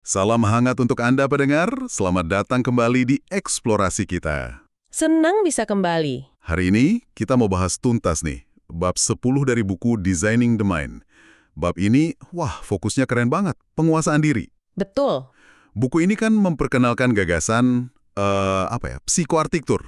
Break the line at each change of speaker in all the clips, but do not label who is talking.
Salam hangat untuk Anda pendengar, selamat datang kembali di Eksplorasi kita.
Senang bisa kembali.
Hari ini kita mau bahas tuntas nih, bab 10 dari buku Designing the Mind. Bab ini, fokusnya keren banget, penguasaan diri.
Betul.
Buku ini kan memperkenalkan gagasan, psikoarsitektur.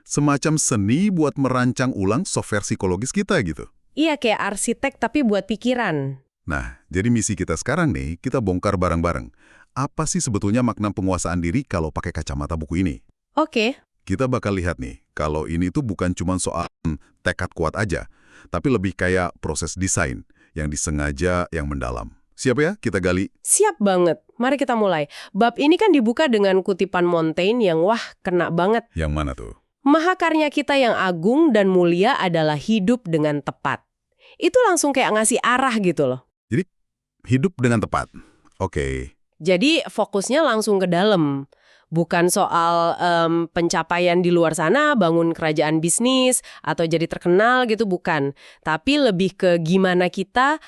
Semacam seni buat merancang ulang software psikologis kita gitu.
Iya, kayak arsitek tapi buat pikiran.
Nah, jadi misi kita sekarang nih, kita bongkar bareng-bareng. Apa sih sebetulnya makna penguasaan diri kalau pakai kacamata buku ini?
Oke.
Kita bakal lihat nih, kalau ini tuh bukan cuma soal tekad kuat aja, tapi lebih kayak proses desain yang disengaja, yang mendalam. Siap ya? Kita gali.
Siap banget. Mari kita mulai. Bab ini kan dibuka dengan kutipan Montaigne yang kena banget.
Yang mana tuh?
Mahakarya kita yang agung dan mulia adalah hidup dengan tepat. Itu langsung kayak ngasih arah gitu loh.
Jadi, hidup dengan tepat. Oke.
Jadi fokusnya langsung ke dalam. Bukan soal pencapaian di luar sana, bangun kerajaan bisnis, atau jadi terkenal gitu, bukan. Tapi lebih ke gimana kita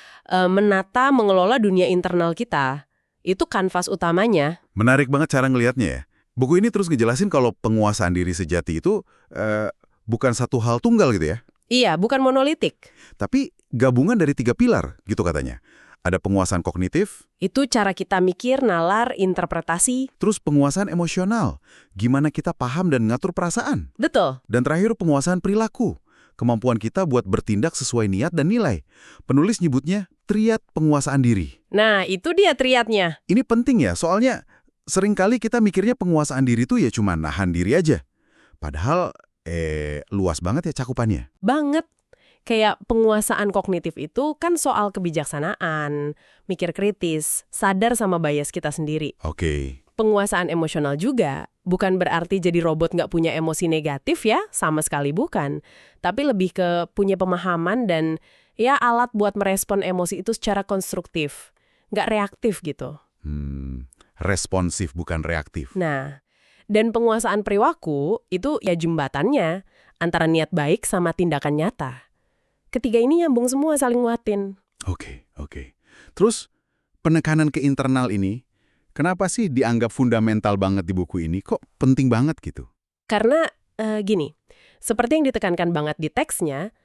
menata, mengelola dunia internal kita. Itu kanvas utamanya.
Menarik banget cara ngelihatnya ya. Buku ini terus ngejelasin kalau penguasaan diri sejati itu bukan satu hal tunggal gitu ya.
Iya, bukan monolitik.
Tapi gabungan dari 3 pilar gitu katanya. Ada penguasaan kognitif,
Itu cara kita mikir, nalar, interpretasi.
terus penguasaan emosional, gimana kita paham dan ngatur perasaan.
Betul.
Dan terakhir penguasaan perilaku, kemampuan kita buat bertindak sesuai niat dan nilai. Penulis nyebutnya triad penguasaan diri.
Nah, itu dia triadnya.
Ini penting ya, soalnya seringkali kita mikirnya penguasaan diri itu ya cuma nahan diri aja. Padahal, luas banget ya cakupannya.
Banget. Kayak penguasaan kognitif itu kan soal kebijaksanaan, mikir kritis, sadar sama bias kita sendiri.
Oke.
Penguasaan emosional juga, bukan berarti jadi robot nggak punya emosi negatif ya, sama sekali bukan. Tapi lebih ke punya pemahaman dan ya alat buat merespon emosi itu secara konstruktif, nggak reaktif gitu.
Responsif bukan reaktif.
Nah, dan penguasaan perilaku itu ya jembatannya antara niat baik sama tindakan nyata. Ketiga ini nyambung semua, saling nguatin.
Oke. Terus, penekanan ke internal ini, kenapa sih dianggap fundamental banget di buku ini? Kok penting banget gitu?
Karena gini, seperti yang ditekankan banget di teksnya,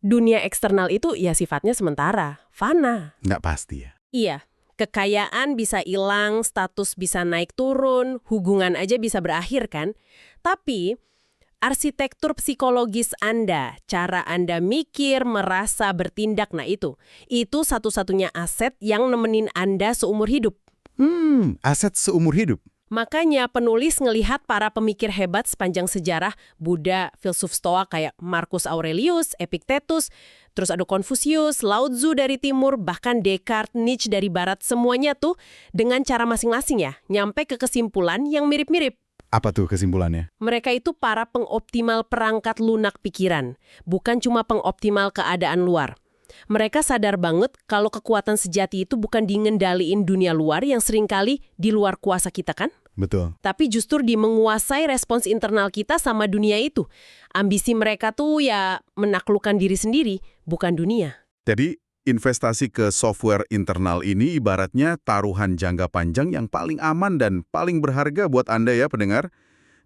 dunia eksternal itu ya sifatnya sementara, fana.
Nggak pasti ya?
Iya, kekayaan bisa hilang, status bisa naik turun, hubungan aja bisa berakhir kan. Tapi arsitektur psikologis Anda, cara Anda mikir, merasa, bertindak, nah itu satu-satunya aset yang nemenin Anda seumur hidup.
Aset seumur hidup.
Makanya penulis ngelihat para pemikir hebat sepanjang sejarah, Buddha, filsuf Stoa kayak Marcus Aurelius, Epictetus, terus ada Confucius, Lao Tzu dari timur, bahkan Descartes, Nietzsche dari barat, semuanya tuh dengan cara masing-masing ya, nyampe ke kesimpulan yang mirip-mirip.
Apa tuh kesimpulannya?
Mereka itu para pengoptimal perangkat lunak pikiran, bukan cuma pengoptimal keadaan luar. Mereka sadar banget kalau kekuatan sejati itu bukan di ngendaliin dunia luar yang seringkali di luar kuasa kita kan?
Betul.
Tapi justru di menguasai respons internal kita sama dunia itu. Ambisi mereka tuh ya menaklukkan diri sendiri, bukan dunia.
Jadi, investasi ke software internal ini ibaratnya taruhan jangka panjang yang paling aman dan paling berharga buat Anda ya pendengar.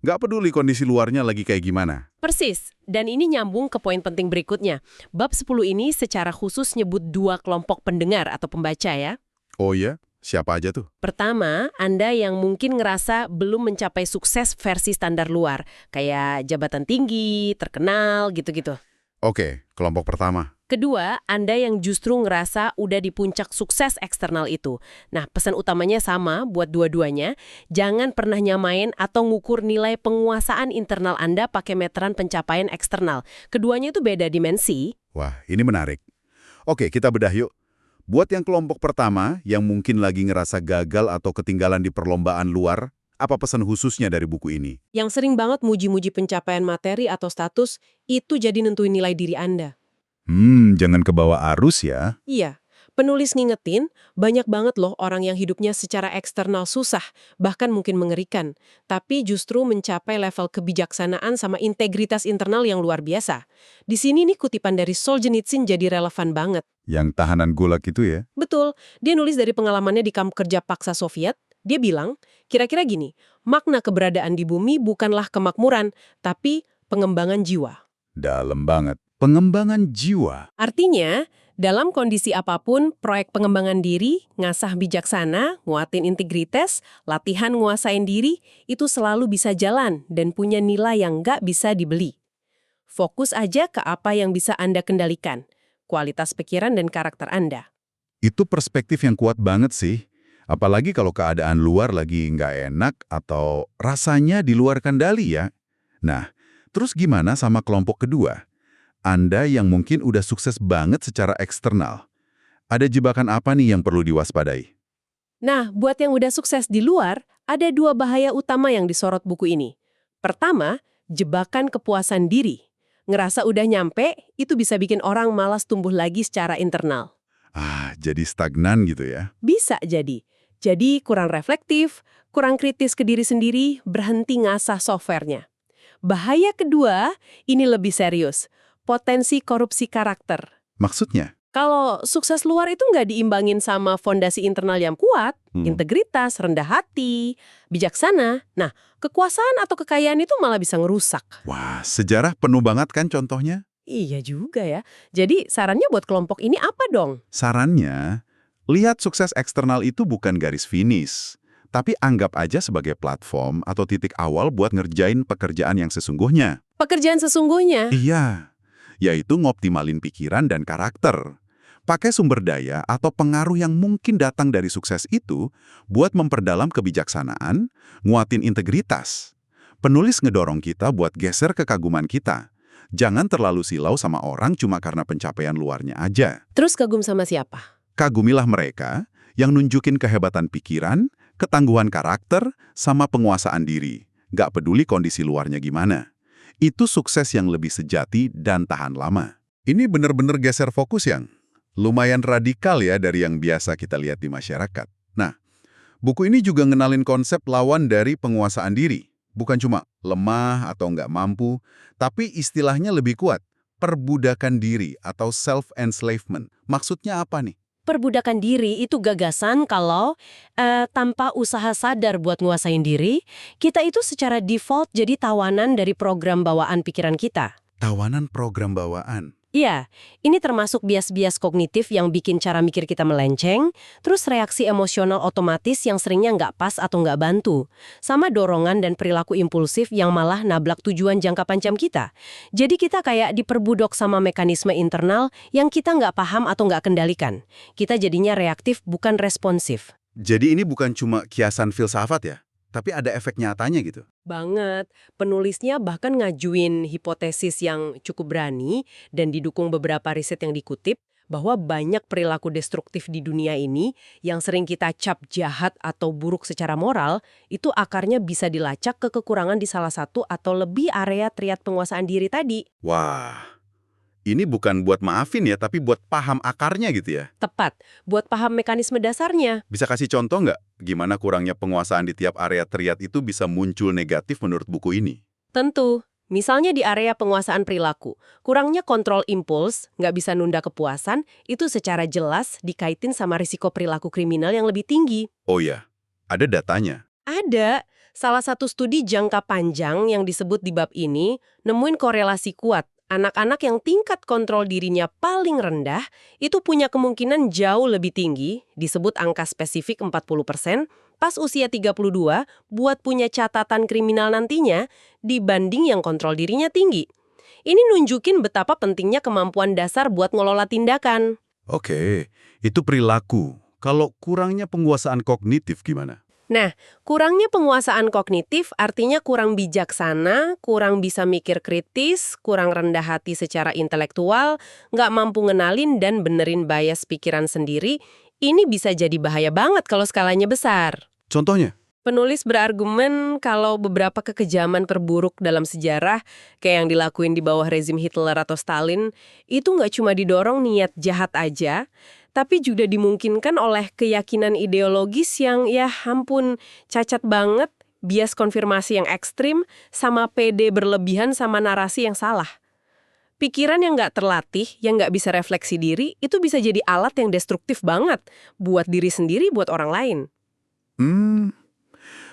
Nggak peduli kondisi luarnya lagi kayak gimana.
Persis, dan ini nyambung ke poin penting berikutnya. Bab 10 ini secara khusus nyebut 2 kelompok pendengar atau pembaca ya.
Oh iya? Siapa aja tuh?
Pertama, Anda yang mungkin ngerasa belum mencapai sukses versi standar luar, kayak jabatan tinggi, terkenal, gitu-gitu.
Oke, kelompok pertama.
Kedua, Anda yang justru ngerasa udah di puncak sukses eksternal itu. Nah, pesan utamanya sama buat dua-duanya, jangan pernah nyamain atau ngukur nilai penguasaan internal Anda pakai meteran pencapaian eksternal. Keduanya itu beda dimensi.
Wah, ini menarik. Oke, kita bedah yuk. Buat yang kelompok pertama, yang mungkin lagi ngerasa gagal atau ketinggalan di perlombaan luar, apa pesan khususnya dari buku ini?
Yang sering banget muji-muji pencapaian materi atau status, itu jadi nentuin nilai diri Anda.
Jangan kebawa arus ya.
Iya, penulis ngingetin, banyak banget loh orang yang hidupnya secara eksternal susah, bahkan mungkin mengerikan, tapi justru mencapai level kebijaksanaan sama integritas internal yang luar biasa. Di sini nih kutipan dari Solzhenitsyn jadi relevan banget.
Yang tahanan gulag itu ya?
Betul, dia nulis dari pengalamannya di kamp kerja paksa Soviet, Dia bilang, kira-kira gini, makna keberadaan di bumi bukanlah kemakmuran, tapi pengembangan jiwa.
Dalam banget. Pengembangan jiwa.
Artinya, dalam kondisi apapun, proyek pengembangan diri, ngasah bijaksana, nguatin integritas, latihan nguasain diri, itu selalu bisa jalan dan punya nilai yang nggak bisa dibeli. Fokus aja ke apa yang bisa Anda kendalikan, kualitas pikiran dan karakter Anda.
Itu perspektif yang kuat banget sih. Apalagi kalau keadaan luar lagi nggak enak atau rasanya di luar kendali ya. Nah, terus gimana sama kelompok kedua? Anda yang mungkin udah sukses banget secara eksternal. Ada jebakan apa nih yang perlu diwaspadai?
Nah, buat yang udah sukses di luar, ada 2 bahaya utama yang disorot buku ini. Pertama, jebakan kepuasan diri. Ngerasa udah nyampe, itu bisa bikin orang malas tumbuh lagi secara internal.
Jadi stagnan gitu ya.
Bisa jadi. Jadi kurang reflektif, kurang kritis ke diri sendiri, berhenti ngasah softwarenya. Bahaya kedua, ini lebih serius. Potensi korupsi karakter.
Maksudnya?
Kalau sukses luar itu nggak diimbangin sama fondasi internal yang kuat, integritas, rendah hati, bijaksana. Nah, kekuasaan atau kekayaan itu malah bisa ngerusak.
Wah, sejarah penuh banget kan contohnya?
Iya juga ya. Jadi sarannya buat kelompok ini apa dong?
Sarannya, lihat sukses eksternal itu bukan garis finish, tapi anggap aja sebagai platform atau titik awal buat ngerjain pekerjaan yang sesungguhnya.
Pekerjaan sesungguhnya.
Iya, yaitu ngoptimalin pikiran dan karakter. Pakai sumber daya atau pengaruh yang mungkin datang dari sukses itu buat memperdalam kebijaksanaan, nguatin integritas. Penulis ngedorong kita buat geser kekaguman kita. Jangan terlalu silau sama orang cuma karena pencapaian luarnya aja.
Terus kagum sama siapa?
Kagumilah mereka yang nunjukin kehebatan pikiran, ketangguhan karakter, sama penguasaan diri. Nggak peduli kondisi luarnya gimana. Itu sukses yang lebih sejati dan tahan lama. Ini benar-benar geser fokus yang lumayan radikal ya dari yang biasa kita lihat di masyarakat. Nah, buku ini juga ngenalin konsep lawan dari penguasaan diri. Bukan cuma lemah atau nggak mampu, tapi istilahnya lebih kuat. Perbudakan diri atau self-enslavement. Maksudnya apa nih?
Perbudakan diri itu gagasan kalau tanpa usaha sadar buat nguasain diri, kita itu secara default jadi tawanan dari program bawaan pikiran kita.
Tawanan program bawaan.
Iya, ini termasuk bias-bias kognitif yang bikin cara mikir kita melenceng, terus reaksi emosional otomatis yang seringnya nggak pas atau nggak bantu, sama dorongan dan perilaku impulsif yang malah nablak tujuan jangka panjang kita. Jadi kita kayak diperbudok sama mekanisme internal yang kita nggak paham atau nggak kendalikan. Kita jadinya reaktif bukan responsif.
Jadi ini bukan cuma kiasan filsafat ya? Tapi ada efek nyatanya gitu.
Banget. Penulisnya bahkan ngajuin hipotesis yang cukup berani dan didukung beberapa riset yang dikutip bahwa banyak perilaku destruktif di dunia ini yang sering kita cap jahat atau buruk secara moral, itu akarnya bisa dilacak ke kekurangan di salah satu atau lebih area triad penguasaan diri tadi.
Wah, ini bukan buat maafin ya, tapi buat paham akarnya gitu ya.
Tepat, buat paham mekanisme dasarnya.
Bisa kasih contoh nggak? Gimana kurangnya penguasaan di tiap area triad itu bisa muncul negatif menurut buku ini?
Tentu. Misalnya di area penguasaan perilaku, kurangnya kontrol impuls, nggak bisa nunda kepuasan, itu secara jelas dikaitin sama risiko perilaku kriminal yang lebih tinggi.
Oh ya, ada datanya.
Ada. Salah satu studi jangka panjang yang disebut di bab ini nemuin korelasi kuat. Anak-anak yang tingkat kontrol dirinya paling rendah itu punya kemungkinan jauh lebih tinggi, disebut angka spesifik 40%, pas usia 32 buat punya catatan kriminal nantinya dibanding yang kontrol dirinya tinggi. Ini nunjukin betapa pentingnya kemampuan dasar buat ngelola tindakan.
Oke, itu perilaku. Kalau kurangnya penguasaan kognitif gimana?
Nah, kurangnya penguasaan kognitif artinya kurang bijaksana, kurang bisa mikir kritis, kurang rendah hati secara intelektual, nggak mampu ngenalin dan benerin bias pikiran sendiri. Ini bisa jadi bahaya banget kalau skalanya besar.
Contohnya?
Penulis berargumen kalau beberapa kekejaman terburuk dalam sejarah, kayak yang dilakuin di bawah rezim Hitler atau Stalin, itu nggak cuma didorong niat jahat aja, tapi juga dimungkinkan oleh keyakinan ideologis yang ya ampun cacat banget, bias konfirmasi yang ekstrim, sama pede berlebihan sama narasi yang salah. Pikiran yang nggak terlatih, yang nggak bisa refleksi diri, itu bisa jadi alat yang destruktif banget buat diri sendiri, buat orang lain.
Hmm,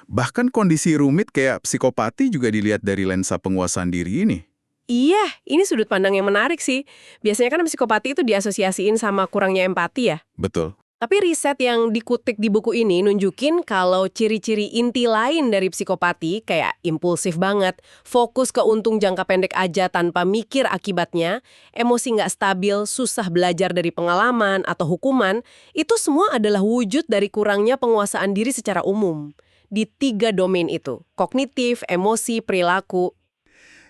bahkan kondisi rumit kayak psikopati juga dilihat dari lensa penguasaan diri ini.
Iya, ini sudut pandang yang menarik sih. Biasanya kan psikopati itu diasosiasiin sama kurangnya empati ya.
Betul.
Tapi riset yang dikutip di buku ini nunjukin kalau ciri-ciri inti lain dari psikopati kayak impulsif banget, fokus ke untung jangka pendek aja tanpa mikir akibatnya, emosi nggak stabil, susah belajar dari pengalaman atau hukuman, itu semua adalah wujud dari kurangnya penguasaan diri secara umum. Di 3 domain itu, kognitif, emosi, perilaku.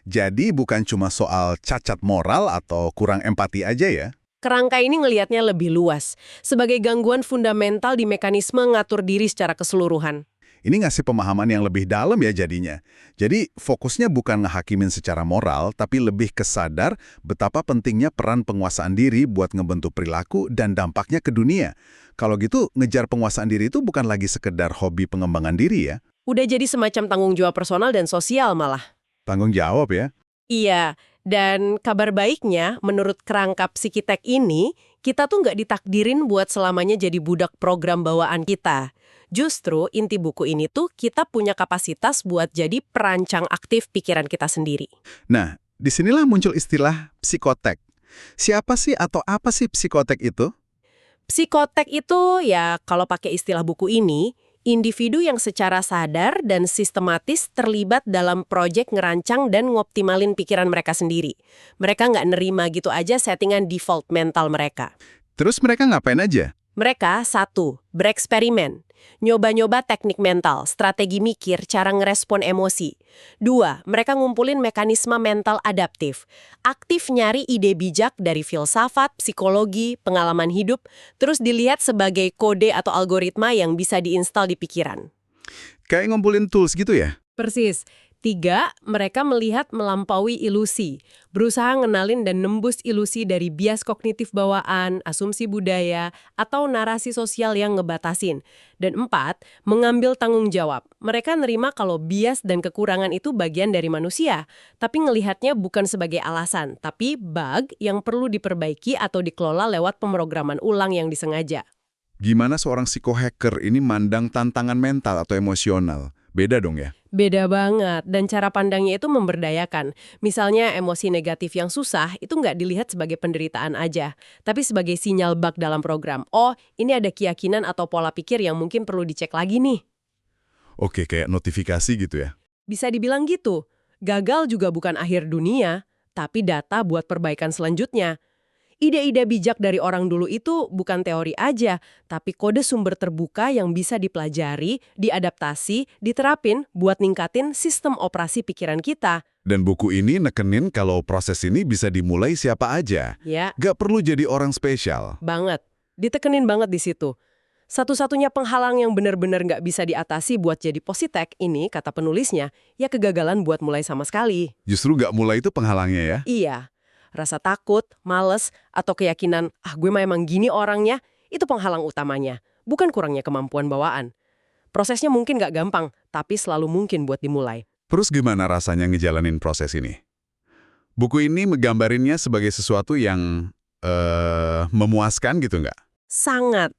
Jadi bukan cuma soal cacat moral atau kurang empati aja ya?
Kerangka ini ngelihatnya lebih luas, sebagai gangguan fundamental di mekanisme ngatur diri secara keseluruhan.
Ini ngasih pemahaman yang lebih dalam ya jadinya. Jadi fokusnya bukan ngehakimin secara moral, tapi lebih kesadar betapa pentingnya peran penguasaan diri buat ngebentuk perilaku dan dampaknya ke dunia. Kalau gitu, ngejar penguasaan diri itu bukan lagi sekedar hobi pengembangan diri ya.
Udah jadi semacam tanggung jawab personal dan sosial malah.
Tanggung jawab ya.
Iya, dan kabar baiknya, menurut kerangka psikitek ini, kita tuh nggak ditakdirin buat selamanya jadi budak program bawaan kita. Justru inti buku ini tuh kita punya kapasitas buat jadi perancang aktif pikiran kita sendiri.
Nah, disinilah muncul istilah psikotek. Siapa sih atau apa sih psikotek itu?
Psikotek itu ya kalau pakai istilah buku ini, individu yang secara sadar dan sistematis terlibat dalam proyek ngerancang dan ngoptimalin pikiran mereka sendiri. Mereka nggak nerima gitu aja settingan default mental mereka.
Terus mereka ngapain aja?
Mereka, 1, bereksperimen. Nyoba-nyoba teknik mental, strategi mikir, cara ngerespon emosi. 2, mereka ngumpulin mekanisme mental adaptif. Aktif nyari ide bijak dari filsafat, psikologi, pengalaman hidup, terus dilihat sebagai kode atau algoritma yang bisa diinstal di pikiran.
Kayak ngumpulin tools gitu ya?
Persis. 3, mereka melihat melampaui ilusi, berusaha ngenalin dan nembus ilusi dari bias kognitif bawaan, asumsi budaya, atau narasi sosial yang ngebatasin. Dan 4, mengambil tanggung jawab. Mereka nerima kalau bias dan kekurangan itu bagian dari manusia, tapi ngelihatnya bukan sebagai alasan, tapi bug yang perlu diperbaiki atau dikelola lewat pemrograman ulang yang disengaja.
Gimana seorang psikohacker ini mandang tantangan mental atau emosional? Beda dong ya?
Beda banget, dan cara pandangnya itu memberdayakan. Misalnya emosi negatif yang susah itu nggak dilihat sebagai penderitaan aja, tapi sebagai sinyal bug dalam program. Oh, ini ada keyakinan atau pola pikir yang mungkin perlu dicek lagi nih.
Oke, kayak notifikasi gitu ya?
Bisa dibilang gitu, gagal juga bukan akhir dunia, tapi data buat perbaikan selanjutnya. Ide-ide bijak dari orang dulu itu bukan teori aja, tapi kode sumber terbuka yang bisa dipelajari, diadaptasi, diterapin buat ningkatin sistem operasi pikiran kita.
Dan buku ini nekenin kalau proses ini bisa dimulai siapa aja.
Ya,
Gak perlu jadi orang spesial.
banget. Ditekenin banget di situ. Satu-satunya penghalang yang benar-benar nggak bisa diatasi buat jadi positek ini, kata penulisnya, ya kegagalan buat mulai sama sekali.
Justru gak mulai itu penghalangnya ya?
Iya. Rasa takut, males, atau keyakinan, gue memang gini orangnya, itu penghalang utamanya, bukan kurangnya kemampuan bawaan. Prosesnya mungkin gak gampang, tapi selalu mungkin buat dimulai.
Terus gimana rasanya ngejalanin proses ini? Buku ini menggambarinnya sebagai sesuatu yang memuaskan gitu nggak?
Sangat.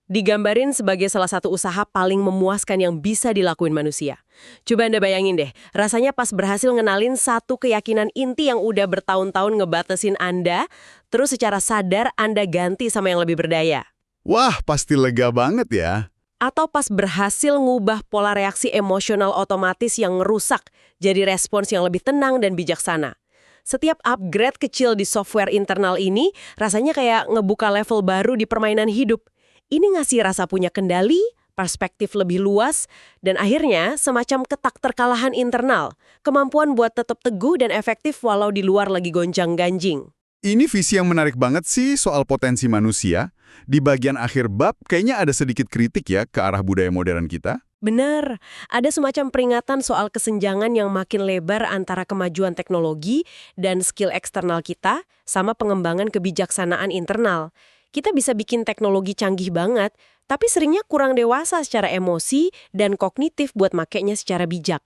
Digambarin sebagai salah satu usaha paling memuaskan yang bisa dilakuin manusia. Coba Anda bayangin deh, rasanya pas berhasil ngenalin satu keyakinan inti yang udah bertahun-tahun ngebatasin Anda, terus secara sadar Anda ganti sama yang lebih berdaya.
Wah, pasti lega banget ya.
Atau pas berhasil ngubah pola reaksi emosional otomatis yang ngerusak, jadi respons yang lebih tenang dan bijaksana. Setiap upgrade kecil di software internal ini, rasanya kayak ngebuka level baru di permainan hidup. Ini ngasih rasa punya kendali, perspektif lebih luas, dan akhirnya semacam ketak terkalahan internal, kemampuan buat tetap teguh dan efektif walau di luar lagi gonjang-ganjing.
Ini visi yang menarik banget sih soal potensi manusia. Di bagian akhir bab, kayaknya ada sedikit kritik ya ke arah budaya modern kita.
Benar, ada semacam peringatan soal kesenjangan yang makin lebar antara kemajuan teknologi dan skill eksternal kita sama pengembangan kebijaksanaan internal. Kita bisa bikin teknologi canggih banget, tapi seringnya kurang dewasa secara emosi dan kognitif buat makainya secara bijak.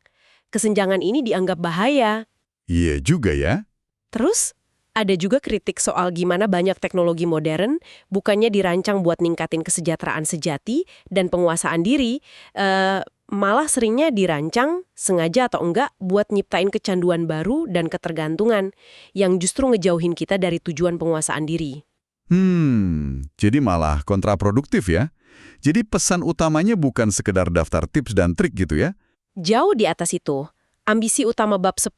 Kesenjangan ini dianggap bahaya.
Iya juga ya.
Terus, Ada juga kritik soal gimana banyak teknologi modern bukannya dirancang buat ningkatin kesejahteraan sejati dan penguasaan diri, malah seringnya dirancang, sengaja atau enggak, buat nyiptain kecanduan baru dan ketergantungan yang justru ngejauhin kita dari tujuan penguasaan diri.
Jadi malah kontraproduktif ya. Jadi pesan utamanya bukan sekedar daftar tips dan trik gitu ya.
Jauh di atas itu, ambisi utama bab 10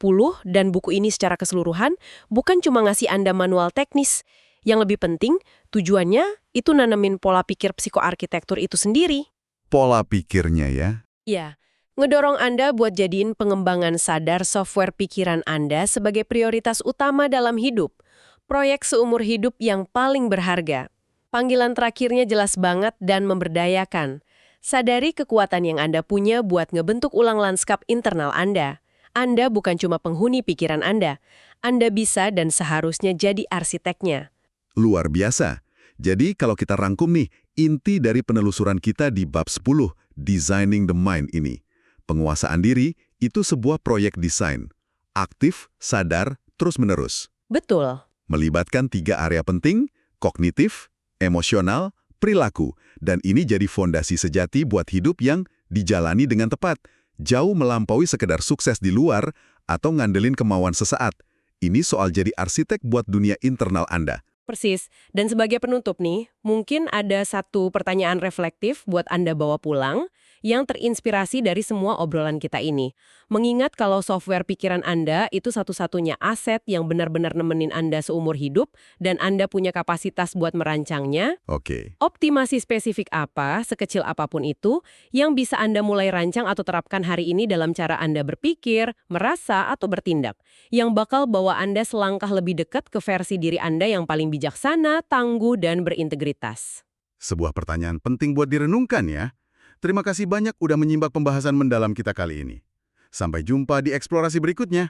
dan buku ini secara keseluruhan bukan cuma ngasih Anda manual teknis. Yang lebih penting, tujuannya itu nanemin pola pikir psikoarsitektur itu sendiri.
Pola pikirnya ya.
Ya, ngedorong Anda buat jadiin pengembangan sadar software pikiran Anda sebagai prioritas utama dalam hidup. Proyek seumur hidup yang paling berharga. Panggilan terakhirnya jelas banget dan memberdayakan. Sadari kekuatan yang Anda punya buat ngebentuk ulang lanskap internal Anda. Anda bukan cuma penghuni pikiran Anda. Anda bisa dan seharusnya jadi arsiteknya.
Luar biasa. Jadi kalau kita rangkum nih, inti dari penelusuran kita di bab 10, Designing the Mind ini. Penguasaan diri itu sebuah proyek desain. Aktif, sadar, terus-menerus.
Betul.
Melibatkan 3 area penting, kognitif, emosional, perilaku, dan ini jadi fondasi sejati buat hidup yang dijalani dengan tepat, jauh melampaui sekedar sukses di luar atau ngandelin kemauan sesaat. Ini soal jadi arsitek buat dunia internal Anda.
Persis. Dan sebagai penutup nih, mungkin ada satu pertanyaan reflektif buat Anda bawa pulang yang terinspirasi dari semua obrolan kita ini. Mengingat kalau software pikiran Anda itu satu-satunya aset yang benar-benar nemenin Anda seumur hidup dan Anda punya kapasitas buat merancangnya,
Oke.
optimasi spesifik apa, sekecil apapun itu, yang bisa Anda mulai rancang atau terapkan hari ini dalam cara Anda berpikir, merasa, atau bertindak, yang bakal bawa Anda selangkah lebih dekat ke versi diri Anda yang paling bijaksana, tangguh, dan berintegritas.
Sebuah pertanyaan penting buat direnungkan ya. Terima kasih banyak udah menyimak pembahasan mendalam kita kali ini. Sampai jumpa di eksplorasi berikutnya.